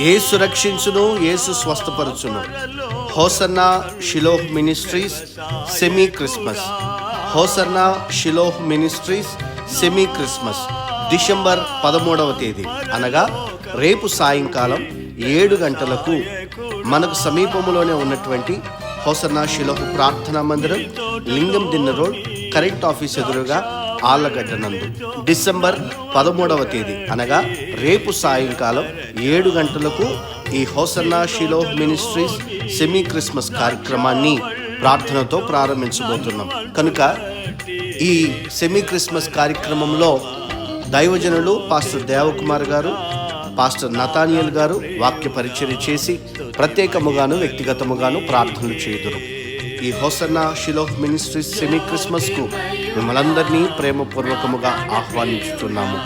యేసు రక్షించును, యేసు స్వస్థపరచును. Hosanna Shiloh ministries semi Christmas. Hosanna Shiloh ministries semi Christmas December 13వ తేదీ అనగా రేపు సాయంకాలం 7 గంటలకు మనకు సమీపంలోనే ఉన్నటువంటి హోసన్నా షిలోహ్ ప్రార్థనా మందిరం, లింగం దిన్న రోడ్, కరెంట్ ఆఫీస్ ఎదురుగా ఆళ్ళగడ్డ నందు డిసెంబర్ 13వ తేదీ అనగా రేపు సాయంకాలం 7 గంటలకు ఈ hosanna Shiloh ministries semi Christmas కార్యక్రమాన్ని ప్రార్థనతో ప్రారంభించబోతున్నాం. కనుక ఈ సెమీ క్రిస్మస్ కార్యక్రమంలో దైవజనులు పాస్టర్ దేవకుమార్ గారు, పాస్టర్ నతానియల్ గారు వాక్య పరిచర్య చేసి ప్రత్యేకముగాను వ్యక్తిగతముగాను ప్రార్థనలు చేయుదురు. ఈ hosanna Shiloh ministries semi Christmas కు మిమ్మల్ందరినీ ప్రేమపూర్వకముగా ఆహ్వానించుతున్నాము.